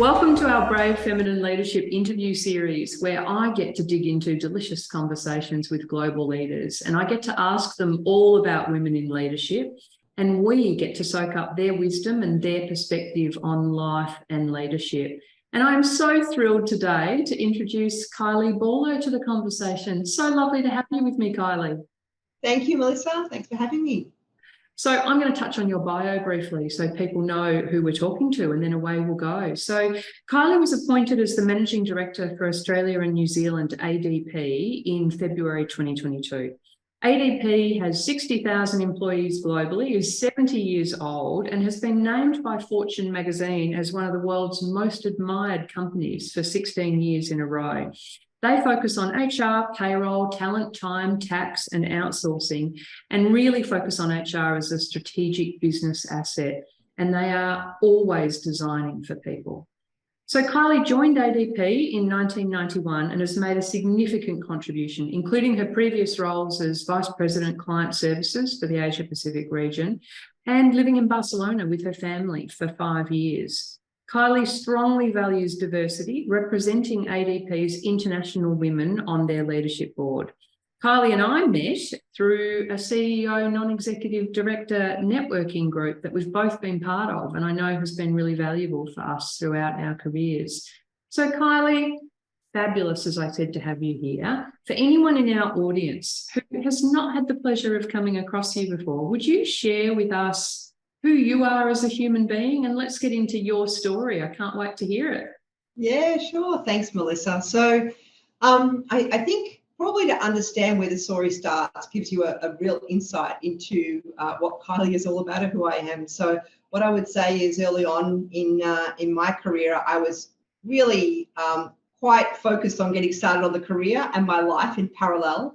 Welcome to our Brave Feminine Leadership interview series, where I get to dig into delicious conversations with global leaders, and I get to ask them all about women in leadership, and we get to soak up their wisdom and their perspective on life and leadership. And I'm so thrilled today to introduce Kylie Baullo to the conversation. So lovely to have you with me, Kylie. Thank you, Melissa. Thanks for having me. So I'm going to touch on your bio briefly so people know who we're talking to, and then away we'll go. So Kylie was appointed as the Managing Director for Australia and New Zealand ADP in February 2022. ADP has 60,000 employees globally, is 70 years old, and has been named by Fortune magazine as one of the world's most admired companies for 16 years in a row. They focus on HR, payroll, talent, time, tax, and outsourcing, and really focus on HR as a strategic business asset. And they are always designing for people. So Kylie joined ADP in 1991 and has made a significant contribution, including her previous roles as Vice President Client Services for the Asia Pacific region and living in Barcelona with her family for 5 years. Kylie strongly values diversity, representing ADP's international women on their leadership board. Kylie and I met through a CEO non-executive director networking group that we've both been part of, and I know has been really valuable for us throughout our careers. So Kylie, fabulous, as I said, to have you here. For anyone in our audience who has not had the pleasure of coming across you before, would you share with us who you are as a human being, and let's get into your story. I can't wait to hear it. Yeah, sure. Thanks, Melissa. So I think probably to understand where the story starts gives you a real insight into what Kylie is all about and who I am. So what I would say is early on in my career, I was really quite focused on getting started on the career and my life in parallel.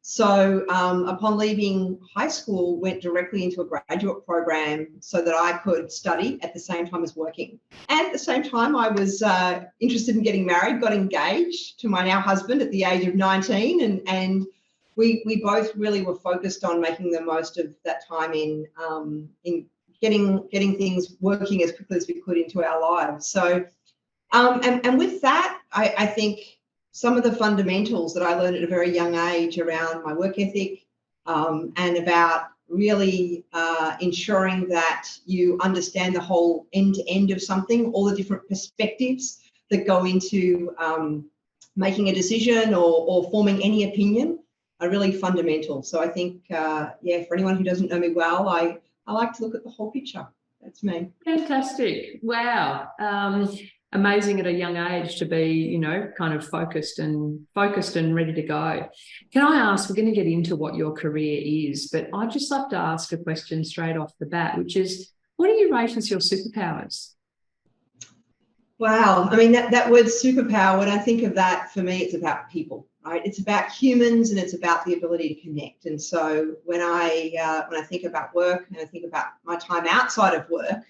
So upon leaving high school, went directly into a graduate program so that I could study at the same time as working. And at the same time, I was interested in getting married, got engaged to my now husband at the age of 19. And we both really were focused on making the most of that time in getting things working as quickly as we could into our lives. So, and with that, I think some of the fundamentals that I learned at a very young age around my work ethic and about really ensuring that you understand the whole end-to-end of something, all the different perspectives that go into making a decision or forming any opinion are really fundamental. So I think, for anyone who doesn't know me well, I like to look at the whole picture. That's me. Fantastic. Wow. Amazing at a young age to be, kind of focused and ready to go. Can I ask, we're going to get into what your career is, but I'd just love to ask a question straight off the bat, which is, what do you rate as your superpowers? Wow. I mean, that word superpower, when I think of that, for me, it's about people, right? It's about humans and it's about the ability to connect. And so when I think about work and I think about my time outside of work,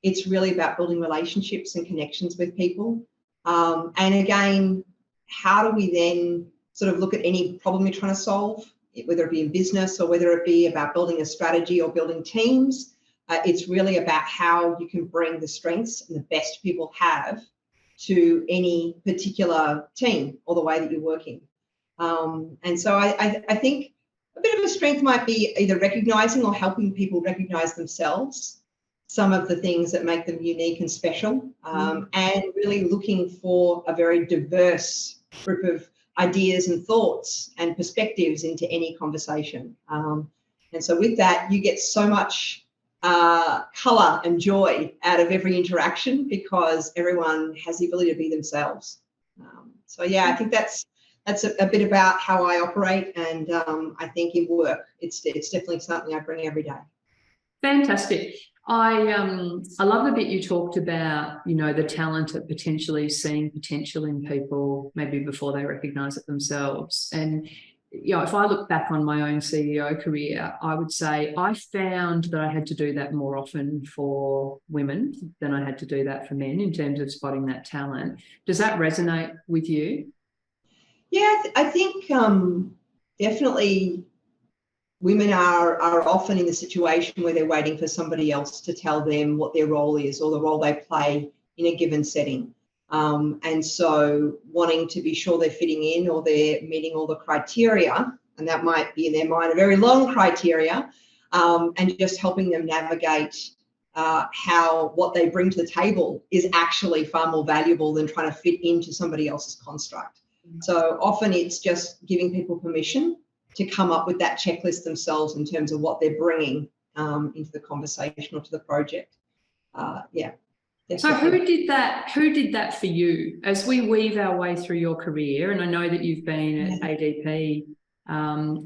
it's really about building relationships and connections with people. And again, how do we then sort of look at any problem you're trying to solve, whether it be in business or whether it be about building a strategy or building teams? It's really about how you can bring the strengths and the best people have to any particular team or the way that you're working. And so I think a bit of a strength might be either recognizing or helping people recognize themselves, some of the things that make them unique and special, and really looking for a very diverse group of ideas and thoughts and perspectives into any conversation. And so with that, you get so much colour and joy out of every interaction because everyone has the ability to be themselves. I think that's a bit about how I operate, and I think in work, it's definitely something I bring every day. Fantastic. I love the bit you talked about, the talent of potentially seeing potential in people maybe before they recognise it themselves. And, if I look back on my own CEO career, I would say I found that I had to do that more often for women than I had to do that for men in terms of spotting that talent. Does that resonate with you? Yeah, I think definitely women are often in the situation where they're waiting for somebody else to tell them what their role is or the role they play in a given setting. And so wanting to be sure they're fitting in or they're meeting all the criteria, and that might be in their mind a very long criteria, and just helping them navigate how what they bring to the table is actually far more valuable than trying to fit into somebody else's construct. So often it's just giving people permission to come up with that checklist themselves in terms of what they're bringing into the conversation or to the project. Yeah. So who did that? Who did that for you as we weave our way through your career? And I know that you've been at ADP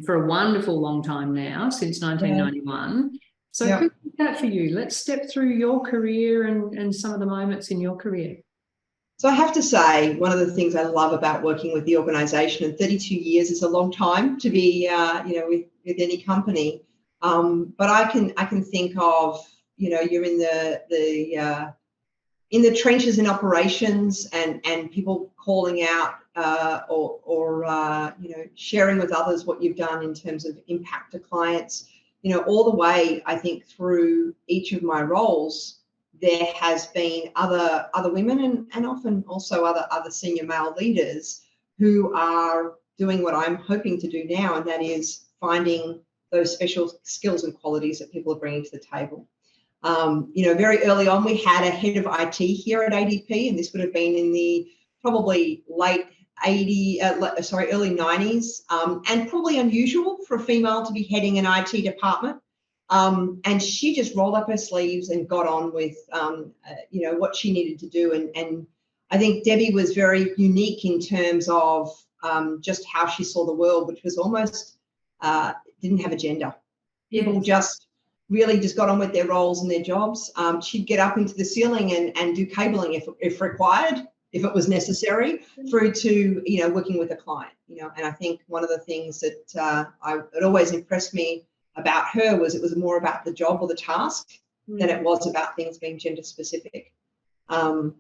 for a wonderful long time now, since 1991. So who did that for you? Let's step through your career and some of the moments in your career. So I have to say, one of the things I love about working with the organisation, and 32 years is a long time to be, with any company. But I can think of, you're in the trenches in operations and people calling out or sharing with others what you've done in terms of impact to clients. All the way, I think, through each of my roles, there has been other women and often also other senior male leaders who are doing what I'm hoping to do now, and that is finding those special skills and qualities that people are bringing to the table. Very early on, we had a head of IT here at ADP, and this would have been in the probably early 90s, and probably unusual for a female to be heading an IT department. And she just rolled up her sleeves and got on with, what she needed to do. And I think Debbie was very unique in terms of just how she saw the world, which was almost didn't have a gender. People just really just got on with their roles and their jobs. She'd get up into the ceiling and do cabling if required, if it was necessary, through to, working with a client, And I think one of the things that it always impressed me about her was it was more about the job or the task than it was about things being gender specific. And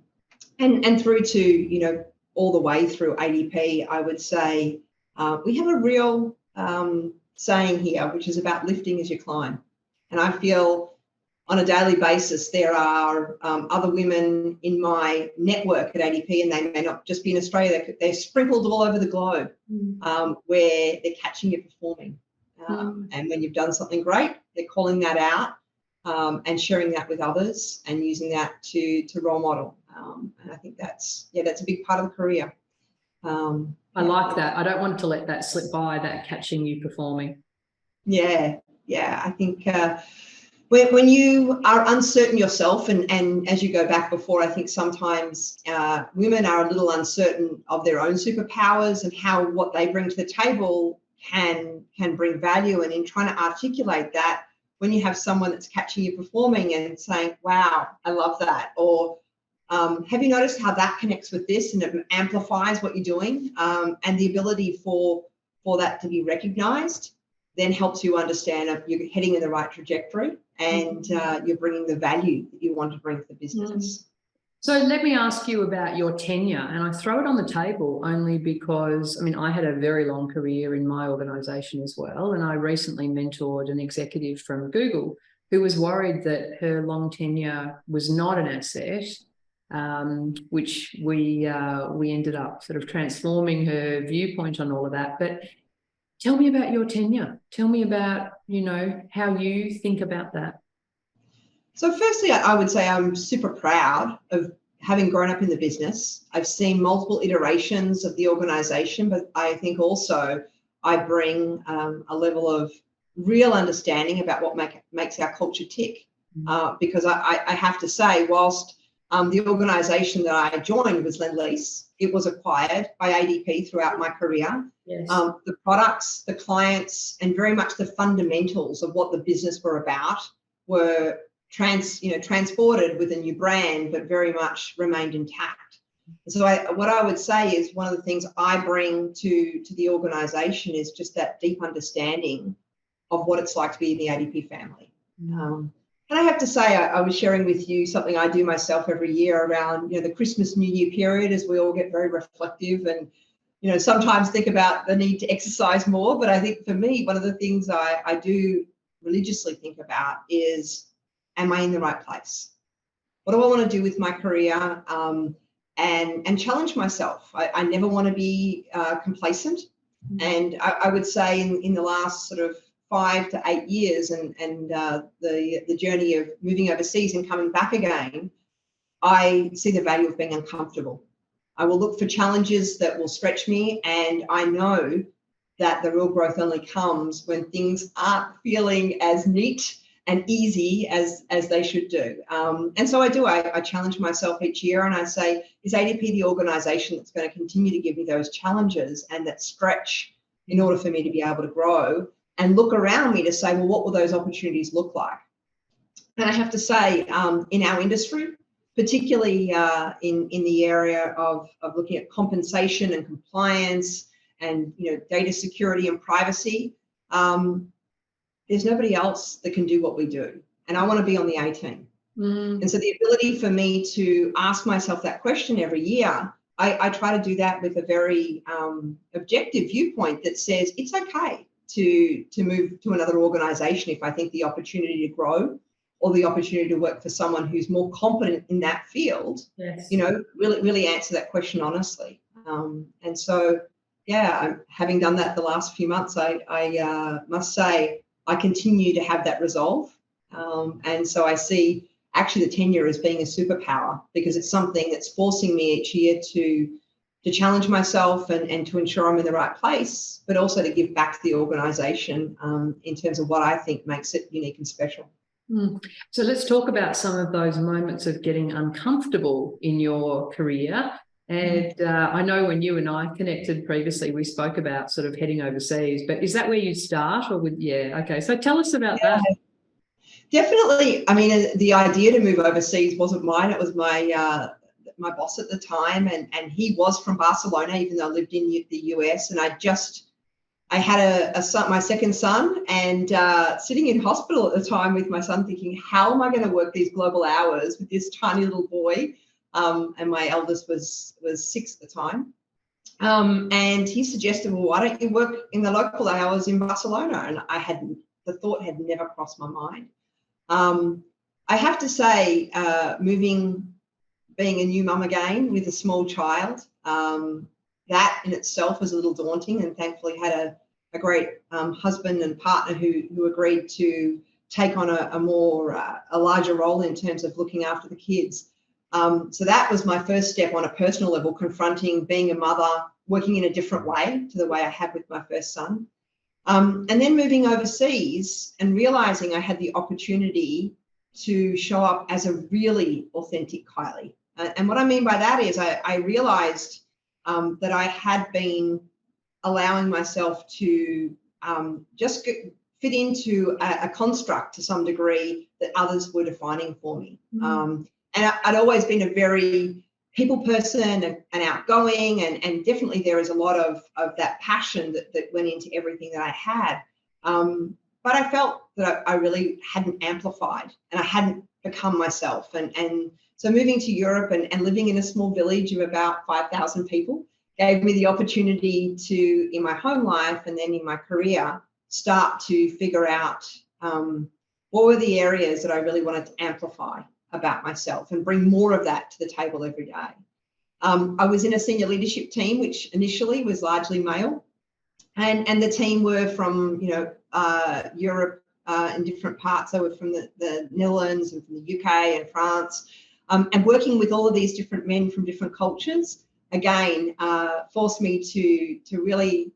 through to, all the way through ADP, I would say we have a real saying here, which is about lifting as you climb. And I feel on a daily basis, there are other women in my network at ADP, and they may not just be in Australia, they're sprinkled all over the globe, where they're catching you performing. And when you've done something great, they're calling that out and sharing that with others and using that to role model. And I think that's a big part of the career. I like that. I don't want to let that slip by, that catching you performing. Yeah. I think when you are uncertain yourself, and as you go back before, I think sometimes women are a little uncertain of their own superpowers and how what they bring to the table can bring value. And in trying to articulate that, when you have someone that's catching you performing and saying, wow, I love that, or have you noticed how that connects with this and it amplifies what you're doing, and the ability for that to be recognized then helps you understand if you're heading in the right trajectory and you're bringing the value that you want to bring to the business. So let me ask you about your tenure, and I throw it on the table only because, I had a very long career in my organisation as well, and I recently mentored an executive from Google who was worried that her long tenure was not an asset, which we ended up sort of transforming her viewpoint on all of that. But tell me about your tenure. Tell me about, how you think about that. So firstly, I would say I'm super proud of having grown up in the business. I've seen multiple iterations of the organisation, but I think also I bring a level of real understanding about what makes our culture tick. Because I have to say, whilst the organisation that I joined was Lend-Lease, it was acquired by ADP throughout my career. Yes. The products, the clients, and very much the fundamentals of what the business were about were transported with a new brand, but very much remained intact. So what I would say is one of the things I bring to the organisation is just that deep understanding of what it's like to be in the ADP family. And I have to say, I was sharing with you something I do myself every year around, the Christmas New Year period, as we all get very reflective and, sometimes think about the need to exercise more. But I think for me, one of the things I do religiously think about is, am I in the right place? What do I want to do with my career? and challenge myself. I never want to be complacent. And I would say in the last sort of 5 to 8 years and the journey of moving overseas and coming back again, I see the value of being uncomfortable. I will look for challenges that will stretch me, and I know that the real growth only comes when things aren't feeling as neat and easy as they should do. And so I challenge myself each year, and I say, is ADP the organisation that's going to continue to give me those challenges and that stretch in order for me to be able to grow? And look around me to say, well, what will those opportunities look like? And I have to say, in our industry, particularly in the area of looking at compensation and compliance and data security and privacy, there's nobody else that can do what we do. And I want to be on the A team. And so the ability for me to ask myself that question every year, I try to do that with a very objective viewpoint that says it's okay to move to another organisation if I think the opportunity to grow or the opportunity to work for someone who's more competent in that field, yes. Really answer that question honestly. And so, yeah, having done that the last few months, I must say I continue to have that resolve. And so I see actually the tenure as being a superpower, because it's something that's forcing me each year to challenge myself and to ensure I'm in the right place, but also to give back to the organisation in terms of what I think makes it unique and special. So let's talk about some of those moments of getting uncomfortable in your career. And I know when you and I connected previously, we spoke about sort of heading overseas, but is that where you start okay. So tell us about that. Definitely. I mean, the idea to move overseas wasn't mine. It was my boss at the time, and he was from Barcelona, even though I lived in the US. And I had a son, my second son, and sitting in hospital at the time with my son thinking, how am I going to work these global hours with this tiny little boy? And my eldest was 6 at the time. And he suggested, well, why don't you work in the local hours in Barcelona? And the thought had never crossed my mind. I have to say, being a new mum again with a small child, that in itself was a little daunting, and thankfully had a great husband and partner who agreed to take on a larger role in terms of looking after the kids. So that was my first step on a personal level, confronting being a mother, working in a different way to the way I had with my first son. And then moving overseas and realizing I had the opportunity to show up as a really authentic Kylie. And what I mean by that is I realized that I had been allowing myself to just fit into a construct to some degree that others were defining for me. And I'd always been a very people person and outgoing, and definitely there is a lot of that passion that went into everything that I had. But I felt that I really hadn't amplified and I hadn't become myself. And so moving to Europe and living in a small village of about 5,000 people gave me the opportunity to, in my home life and then in my career, start to figure out what were the areas that I really wanted to amplify about myself and bring more of that to the table every day. I was in a senior leadership team, which initially was largely male, and the team were from Europe in different parts. They were from the Netherlands and from the UK and France, and working with all of these different men from different cultures again forced me to really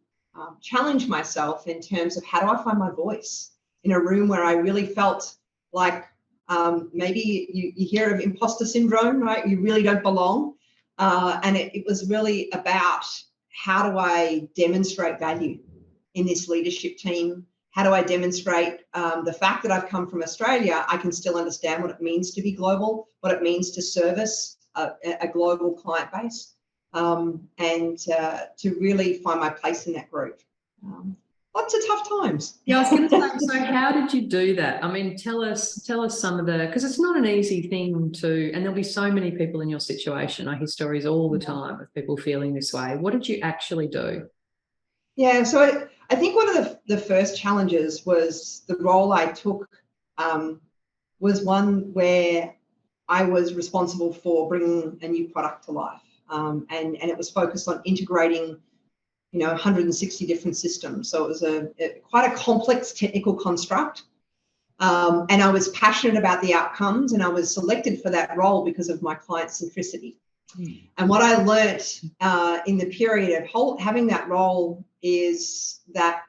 challenge myself in terms of how do I find my voice in a room where I really felt like maybe you hear of imposter syndrome, right? You really don't belong. And it was really about how do I demonstrate value in this leadership team? How do I demonstrate the fact that I've come from Australia, I can still understand what it means to be global, what it means to service a global client base, and to really find my place in that group. Lots of tough times. Yeah, I was going to say, so how did you do that? I mean, tell us some of because it's not an easy thing to, and there'll be so many people in your situation. I hear stories all the time of people feeling this way. What did you actually do? Yeah, so I think one of the first challenges was the role I took was one where I was responsible for bringing a new product to life. and it was focused on integrating 160 different systems. So it was quite a complex technical construct. And I was passionate about the outcomes, and I was selected for that role because of my client centricity. And what I learnt in the period of having that role is that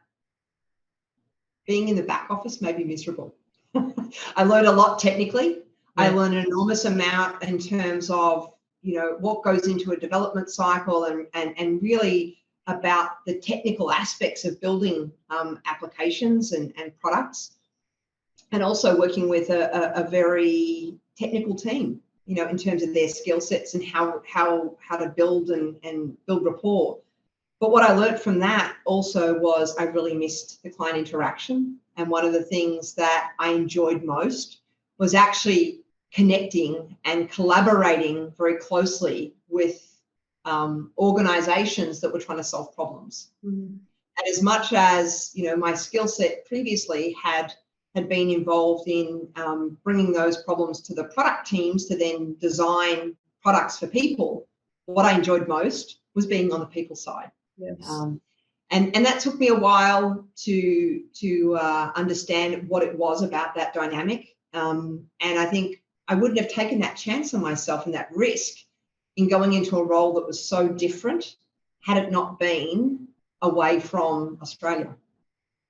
being in the back office made me miserable. I learned a lot technically. Yeah. I learned an enormous amount in terms of, what goes into a development cycle and really about the technical aspects of building applications and products, and also working with a very technical team, in terms of their skill sets and how to build and build rapport. But what I learned from that also was I really missed the client interaction. And one of the things that I enjoyed most was actually connecting and collaborating very closely with organizations that were trying to solve problems. And as much as, my skill set previously had been involved in bringing those problems to the product teams to then design products for people, what I enjoyed most was being on the people side. Yes. And that took me a while to understand what it was about that dynamic. And I think I wouldn't have taken that chance on myself and that risk in going into a role that was so different had it not been away from Australia.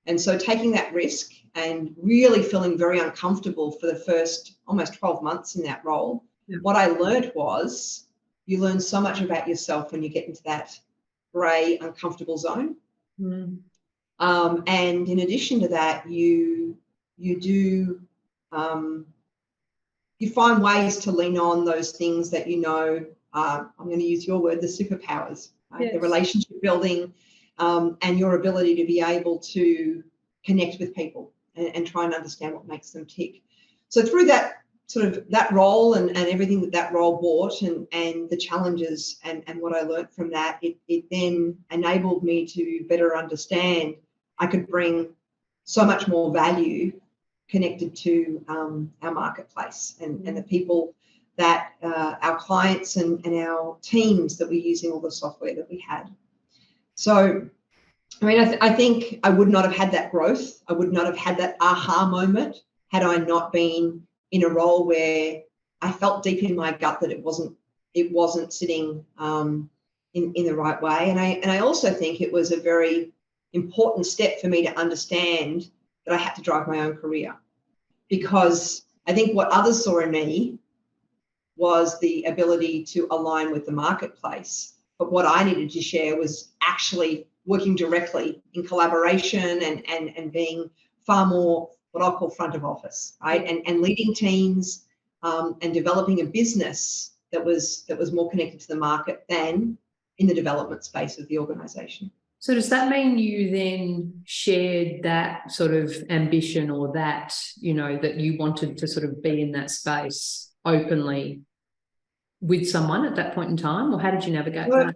And so taking that risk and really feeling very uncomfortable for the first almost 12 months in that role, what I learned was you learn so much about yourself when you get into that grey, uncomfortable zone. And in addition to that, you find ways to lean on those things that I'm going to use your word, the superpowers, right? Yes. The relationship building, and your ability to be able to connect with people and try and understand what makes them tick. So through that that role and everything that role brought and the challenges and what I learned from that, it then enabled me to better understand I could bring so much more value connected to our marketplace and the people that our clients and our teams that we're using all the software that we had. So, I think I would not have had that growth. I would not have had that aha moment had I not been in a role where I felt deep in my gut that it wasn't sitting in the right way. And I also think it was a very important step for me to understand that I had to drive my own career, because I think what others saw in me was the ability to align with the marketplace. But what I needed to share was actually working directly in collaboration and being far more what I'll call front of office, right? And leading teams and developing a business that was more connected to the market than in the development space of the organisation. So does that mean you then shared that sort of ambition, or that, that you wanted to sort of be in that space openly with someone at that point in time, or how did you navigate that?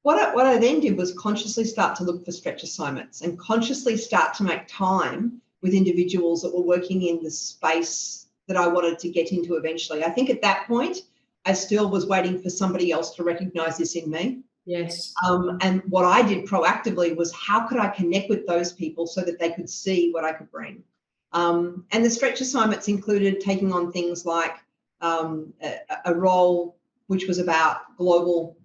What I then did was consciously start to look for stretch assignments and consciously start to make time with individuals that were working in the space that I wanted to get into eventually. I think at that point, I still was waiting for somebody else to recognise this in me. Yes. And what I did proactively was, how could I connect with those people so that they could see what I could bring? And the stretch assignments included taking on things like a role which was about global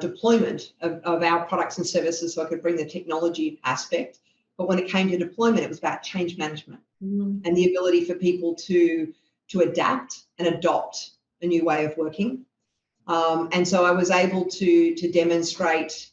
deployment of our products and services, so I could bring the technology aspect. But when it came to deployment, it was about change management and the ability for people to adapt and adopt a new way of working. And so I was able to demonstrate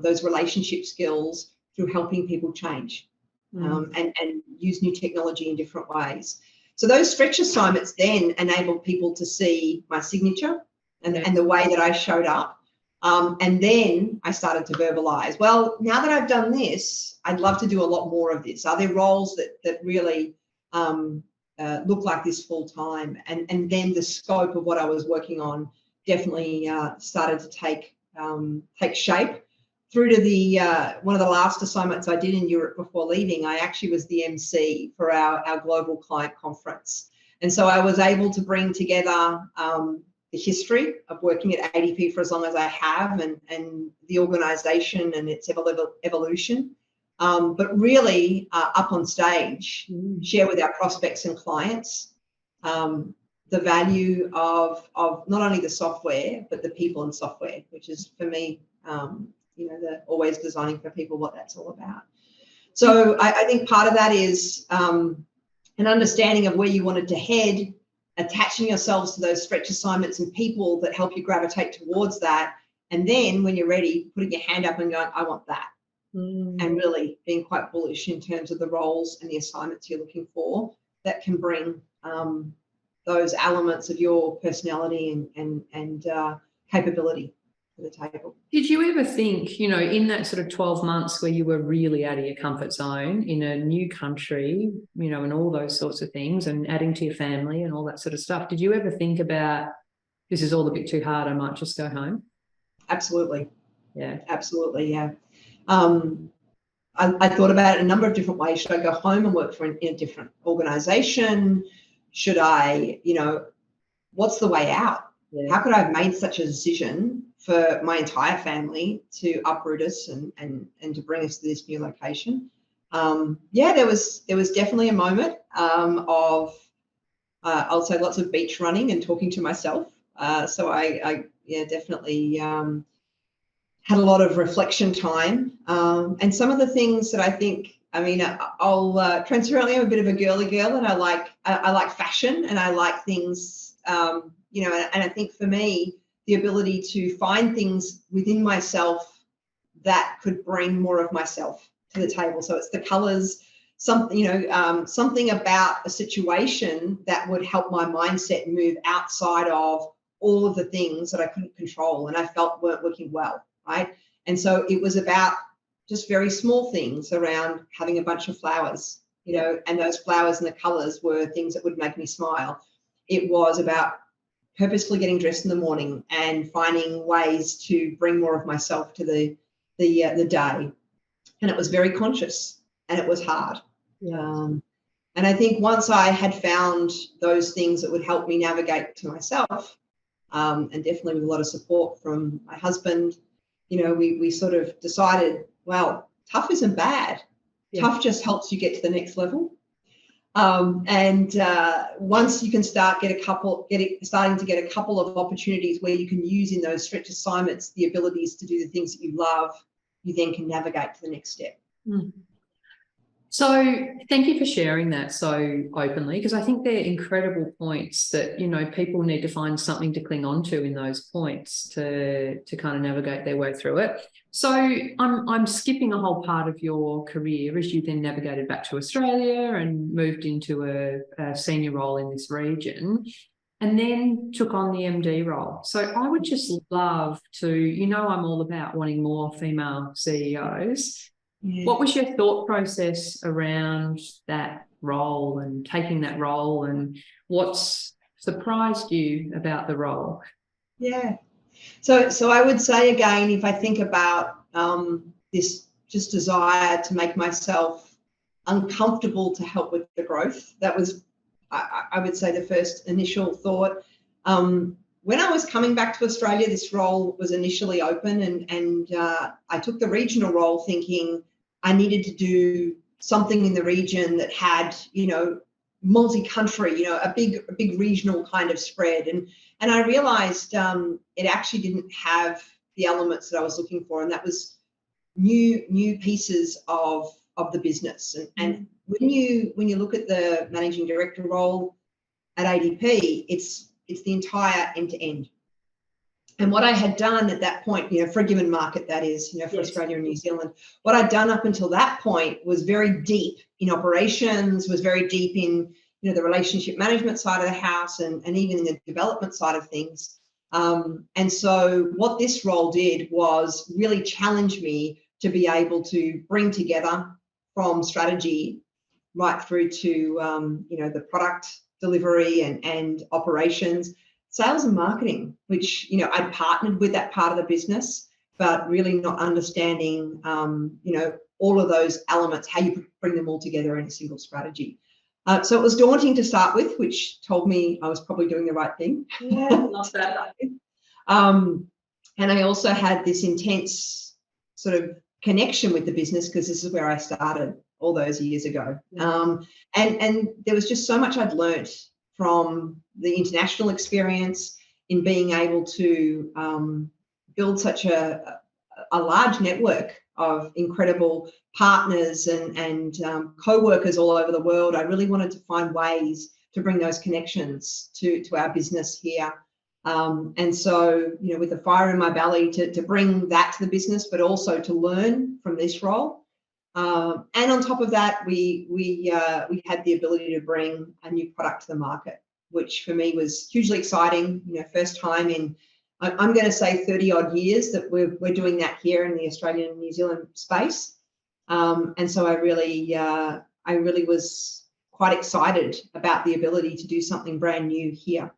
those relationship skills through helping people change and use new technology in different ways. So those stretch assignments then enabled people to see my signature and the way that I showed up. And then I started to verbalize, well, now that I've done this, I'd love to do a lot more of this. Are there roles that really look like this full time? And then the scope of what I was working on definitely started to take shape. Through to the one of the last assignments I did in Europe before leaving, I actually was the MC for our global client conference. And so I was able to bring together the history of working at ADP for as long as I have, and the organisation and its evolution. But really, up on stage, share with our prospects and clients the value of not only the software, but the people and software, which is, for me, the always designing for people, what that's all about. So I think part of that is an understanding of where you wanted to head, attaching yourselves to those stretch assignments and people that help you gravitate towards that. And then when you're ready, putting your hand up and going, I want that. And really being quite bullish in terms of the roles and the assignments you're looking for that can bring those elements of your personality and capability to the table. Did you ever think, in that sort of 12 months where you were really out of your comfort zone in a new country, and all those sorts of things, and adding to your family and all that sort of stuff, did you ever think about, this is all a bit too hard, I might just go home? Absolutely. Yeah. Absolutely, yeah. I thought about it a number of different ways. Should I go home and work in a different organisation? Should I, what's the way out? Yeah. How could I have made such a decision for my entire family to uproot us and to bring us to this new location? There was definitely a moment of, I'll say, lots of beach running and talking to myself. So I definitely had a lot of reflection time. And some of the things that I think, I'll transparently, I'm a bit of a girly girl, and I like fashion, and I like things, and I think for me, the ability to find things within myself that could bring more of myself to the table. So it's the colors, something about a situation that would help my mindset move outside of all of the things that I couldn't control and I felt weren't working well, right? And so it was about just very small things around having a bunch of flowers, and those flowers and the colors were things that would make me smile. It was about purposefully getting dressed in the morning and finding ways to bring more of myself to the day. And it was very conscious, and it was hard. Yeah. And I think once I had found those things that would help me navigate to myself, and definitely with a lot of support from my husband, we sort of decided, well, tough isn't bad. Yeah. Tough just helps you get to the next level. Once you can starting to get a couple of opportunities where you can use in those stretch assignments the abilities to do the things that you love, you then can navigate to the next step. So thank you for sharing that so openly, because I think they're incredible points that, people need to find something to cling on to in those points to kind of navigate their way through it. So I'm skipping a whole part of your career as you then navigated back to Australia and moved into a senior role in this region, and then took on the MD role. So I would just love to, I'm all about wanting more female CEOs. Yeah. What was your thought process around that role and taking that role, and what's surprised you about the role? Yeah. So I would say, again, if I think about this just desire to make myself uncomfortable to help with the growth, that was, I would say, the first initial thought. When I was coming back to Australia, this role was initially open, and I took the regional role thinking I needed to do something in the region that had, multi-country, a big regional kind of spread. And I realized it actually didn't have the elements that I was looking for, and that was new pieces of the business. And when you look at the managing director role at ADP, it's the entire end-to-end. And what I had done at that point, for a given market, that is, for yes. Australia and New Zealand, what I'd done up until that point was very deep in operations, was very deep in, the relationship management side of the house, and even in the development side of things. And so what this role did was really challenge me to be able to bring together from strategy right through to, the product delivery and operations, sales and marketing, which, I'd partnered with that part of the business, but really not understanding, all of those elements, how you bring them all together in a single strategy. So it was daunting to start with, which told me I was probably doing the right thing. Yeah, love that. And I also had this intense sort of connection with the business because this is where I started all those years ago. Yeah. And there was just so much I'd learnt from the international experience in being able to build such a large network of incredible partners and co-workers all over the world. I really wanted to find ways to bring those connections to our business here. And so, with the fire in my belly to bring that to the business, but also to learn from this role. And on top of that, we had the ability to bring a new product to the market, which for me was hugely exciting. First time in, I'm going to say 30 odd years that we're doing that here in the Australian and New Zealand space. And so I really was quite excited about the ability to do something brand new here.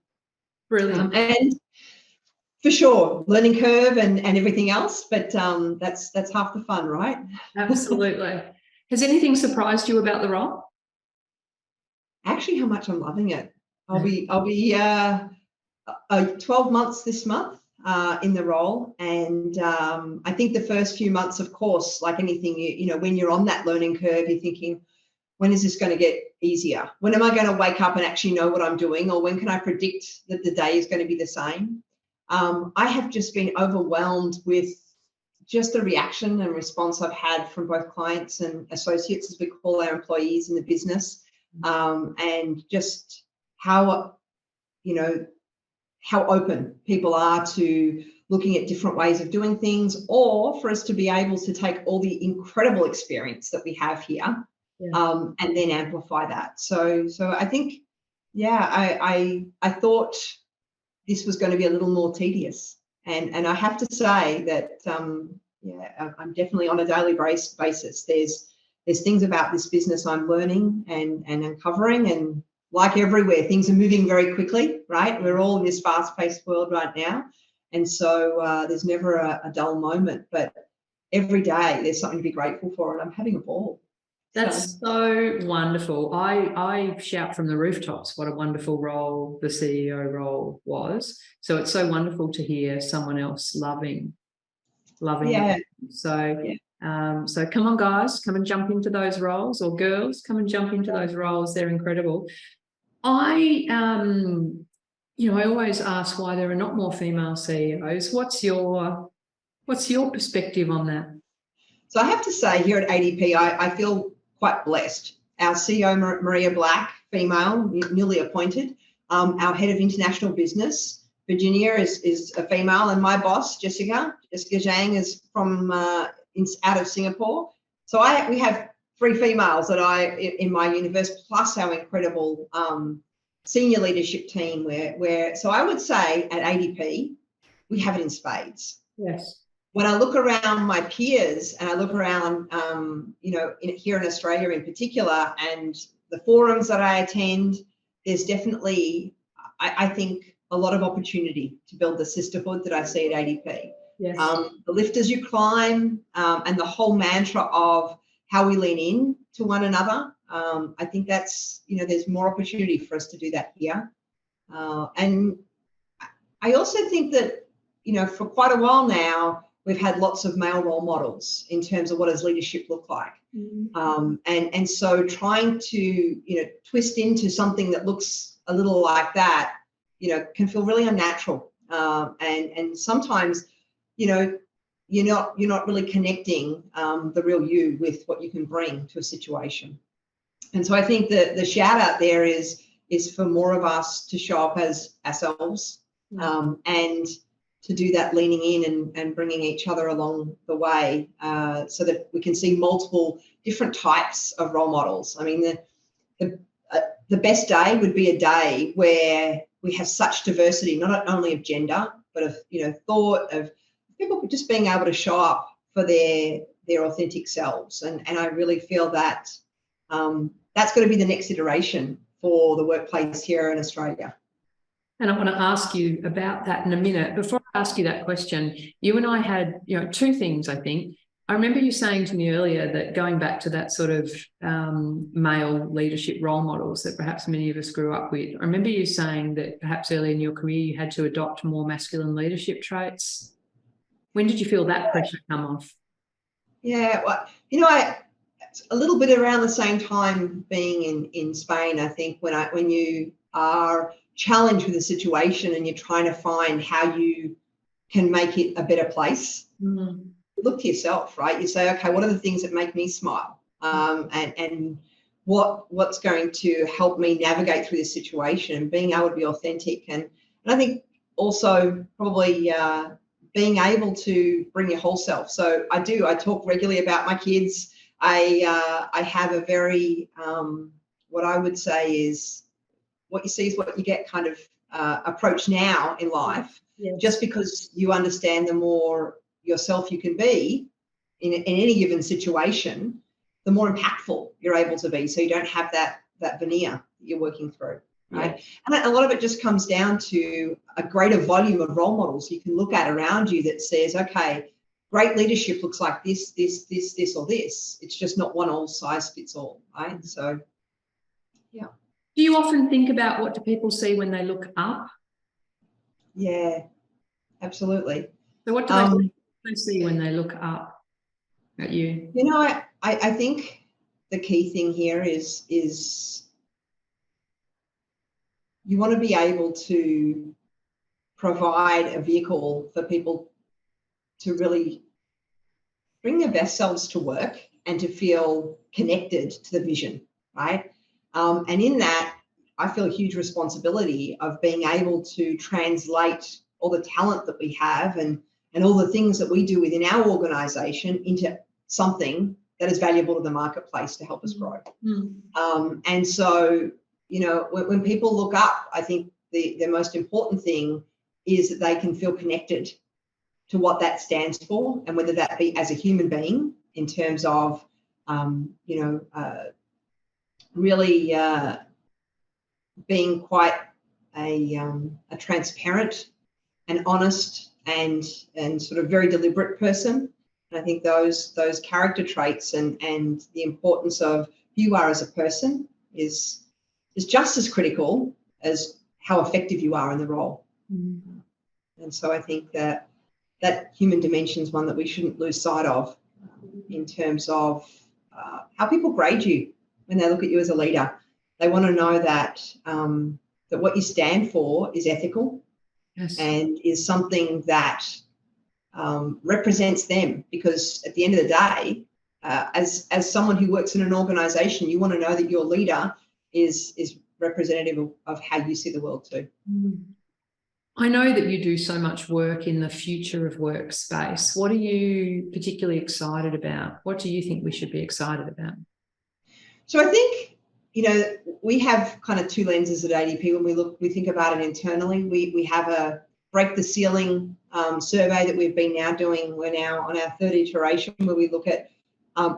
Brilliant. And for sure, learning curve and everything else, but that's half the fun, right? Absolutely. Has anything surprised you about the role? Actually, how much I'm loving it. I'll be 12 months this month in the role, and I think the first few months, of course, like anything, when you're on that learning curve, you're thinking, when is this going to get easier? When am I going to wake up and actually know what I'm doing? Or when can I predict that the day is going to be the same? I have just been overwhelmed with just the reaction and response I've had from both clients and associates, as we call our employees in the business, and just how open people are to looking at different ways of doing things, or for us to be able to take all the incredible experience that we have here. Yeah. And then amplify that. So I think, I thought this was going to be a little more tedious, and I have to say that I'm definitely on a daily basis. There's things about this business I'm learning and uncovering, and like everywhere, things are moving very quickly, right? We're all in this fast-paced world right now, and so there's never a dull moment. But every day there's something to be grateful for, and I'm having a ball. That's so wonderful. I shout from the rooftops what a wonderful role the CEO role was. So it's so wonderful to hear someone else loving Yeah. it. So so come on, guys, come and jump into those roles, or girls, come and jump into those roles. They're incredible. I always ask why there are not more female CEOs. What's your perspective on that? So I have to say, here at ADP, I feel quite blessed. Our CEO, Maria Black, female, newly appointed. Our head of international business, Virginia, is a female, and my boss, Jessica Zhang, is from out of Singapore. So we have 3 females in my universe, plus our incredible senior leadership team. Where so I would say at ADP, we have it in spades. Yes. When I look around my peers and I look around, here in Australia in particular, and the forums that I attend, there's definitely, I think, a lot of opportunity to build the sisterhood that I see at ADP. Yes. The lift as you climb, and the whole mantra of how we lean in to one another. I think that's, there's more opportunity for us to do that here. And I also think that, for quite a while now, we've had lots of male role models in terms of what does leadership look like. Mm-hmm. And so trying to, twist into something that looks a little like that, can feel really unnatural. And sometimes, you're not really connecting the real you with what you can bring to a situation. And so I think that the shout out there is for more of us to show up as ourselves, and to do that leaning in and bringing each other along the way, so that we can see multiple different types of role models. I mean, the best day would be a day where we have such diversity, not only of gender, but of, thought, of people just being able to show up for their authentic selves. And I really feel that that's going to be the next iteration for the workplace here in Australia. And I want to ask you about that in a minute. Before I ask you that question, you and I had, 2 things, I think. I remember you saying to me earlier that going back to that sort of male leadership role models that perhaps many of us grew up with, I remember you saying that perhaps early in your career you had to adopt more masculine leadership traits. When did you feel that pressure come off? Yeah, well, a little bit around the same time being in Spain, I think when you are challenged with a situation and you're trying to find how you can make it a better place. Mm. Look to yourself, right? You say, okay, what are the things that make me smile? And what's going to help me navigate through this situation, and being able to be authentic. And I think also probably being able to bring your whole self. So I talk regularly about my kids. I have a very, what I would say is, what you see is what you get kind of approach now in life. Yes. Just because you understand the more yourself you can be in any given situation, the more impactful you're able to be. So you don't have that veneer that you're working through, right? Yes. And a lot of it just comes down to a greater volume of role models you can look at around you that says, okay, great leadership looks like this, or this. It's just not one all size fits all, right? So, yeah. Do you often think about what do people see when they look up? Yeah, absolutely. So what do they see when they look up at you? I think the key thing here is you want to be able to provide a vehicle for people to really bring their best selves to work and to feel connected to the vision, right? And in that, I feel a huge responsibility of being able to translate all the talent that we have and all the things that we do within our organization into something that is valuable to the marketplace to help us grow. Mm. And so, when people look up, I think the most important thing is that they can feel connected to what that stands for, and whether that be as a human being in terms of, really being quite a transparent and honest and sort of very deliberate person. And I think those character traits and the importance of who you are as a person is just as critical as how effective you are in the role. Mm-hmm. And so I think that human dimension is one that we shouldn't lose sight of in terms of how people grade you when they look at you as a leader. They want to know that that what you stand for is ethical. Yes. And is something that represents them, because at the end of the day, as someone who works in an organization, you want to know that your leader is representative of how you see the world too. I know that you do so much work in the future of work space. What are you particularly excited about? What do you think we should be excited about? So I think, we have kind of two lenses at ADP when we think about it internally. We have a break the ceiling survey that we've been now doing. We're now on our third iteration, where we look at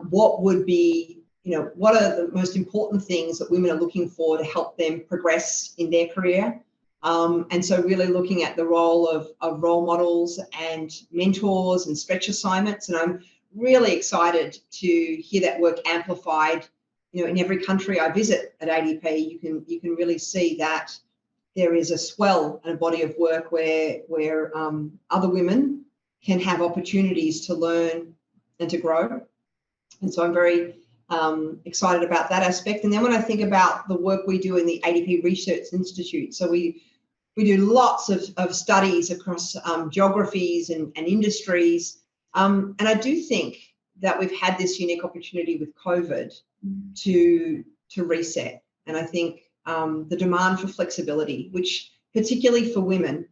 what would be, what are the most important things that women are looking for to help them progress in their career. And so really looking at the role of role models and mentors and stretch assignments. And I'm really excited to hear that work amplified. In every country I visit at ADP, you can really see that there is a swell and a body of work where other women can have opportunities to learn and to grow. And so I'm very excited about that aspect. And then when I think about the work we do in the ADP Research Institute, so we do lots of studies across geographies and industries. And I do think that we've had this unique opportunity with COVID to reset. And I think the demand for flexibility, which particularly for women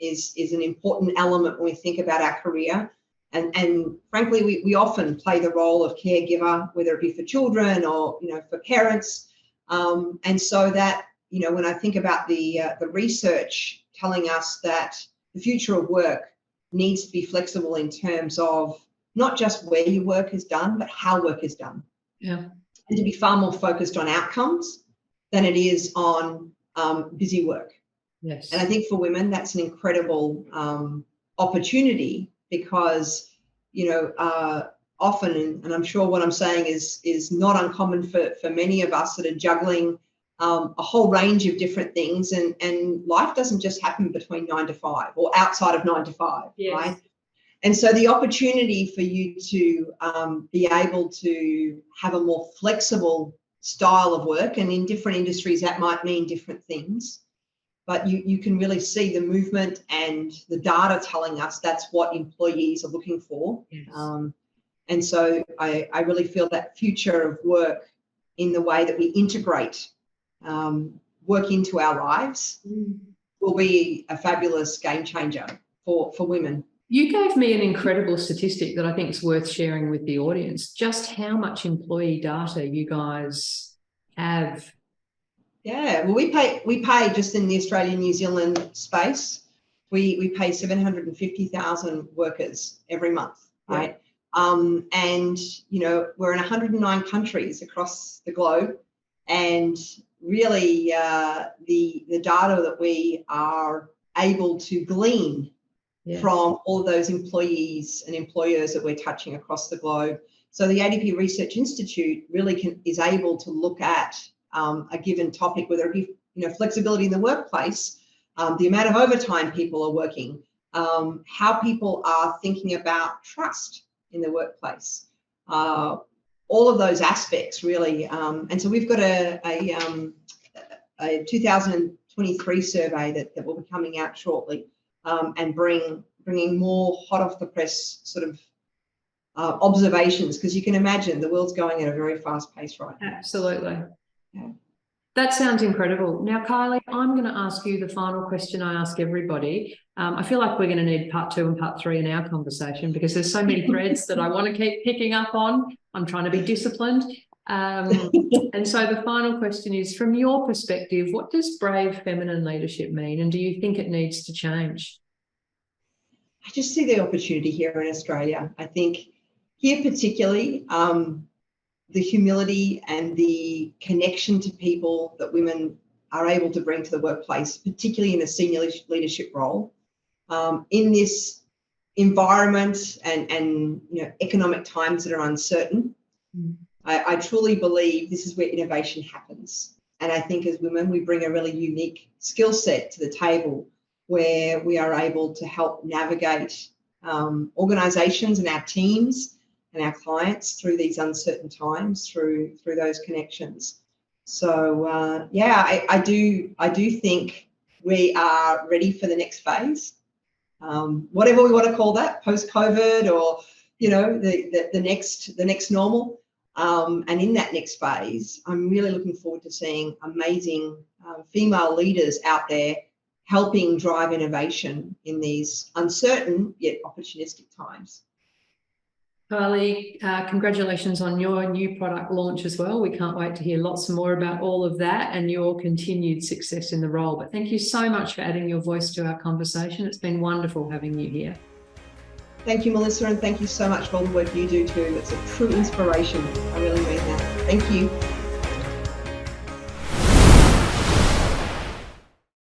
is an important element when we think about our career. And frankly, we often play the role of caregiver, whether it be for children or, for parents. And so that, when I think about the research telling us that the future of work needs to be flexible in terms of not just where your work is done, but how work is done. Yeah. And to be far more focused on outcomes than it is on busy work. Yes. And I think for women, that's an incredible opportunity, because, often, and I'm sure what I'm saying is not uncommon for many of us that are juggling a whole range of different things, and life doesn't just happen between 9 to 5 or outside of 9 to 5, Yes. right? And so the opportunity for you to be able to have a more flexible style of work, and in different industries that might mean different things, but you can really see the movement and the data telling us that's what employees are looking for. Yes. And so I really feel that future of work in the way that we integrate work into our lives will be a fabulous game changer for women. You gave me an incredible statistic that I think is worth sharing with the audience, just how much employee data you guys have. Yeah, well, we pay just in the Australian New Zealand space, we pay 750,000 workers every month, right? And we're in 109 countries across the globe, and really the data that we are able to glean from all of those employees and employers that we're touching across the globe. So the ADP Research Institute really is able to look at a given topic, whether it be flexibility in the workplace, the amount of overtime people are working, how people are thinking about trust in the workplace, all of those aspects really. And so we've got a 2023 survey that will be coming out shortly, and bringing more hot off the press sort of observations, because you can imagine the world's going at a very fast pace right now. Absolutely. Yeah. That sounds incredible. Now, Kylie, I'm going to ask you the final question I ask everybody. I feel like we're going to need part 2 and part 3 in our conversation, because there's so many threads that I want to keep picking up on. I'm trying to be disciplined. And so the final question is, from your perspective, what does brave feminine leadership mean, and do you think it needs to change? I just see the opportunity here in Australia. I think here particularly, the humility and the connection to people that women are able to bring to the workplace, particularly in a senior leadership role, in this environment and economic times that are uncertain. I truly believe this is where innovation happens. And I think as women, we bring a really unique skill set to the table, where we are able to help navigate organizations and our teams and our clients through these uncertain times, through those connections. So I do think we are ready for the next phase, whatever we want to call that, post-COVID, or the next normal. And in that next phase, I'm really looking forward to seeing amazing female leaders out there helping drive innovation in these uncertain yet opportunistic times. Kylie, congratulations on your new product launch as well. We can't wait to hear lots more about all of that and your continued success in the role. But thank you so much for adding your voice to our conversation. It's been wonderful having you here. Thank you, Melissa, and thank you so much for all the work you do too. It's a true inspiration. I really mean that. Thank you.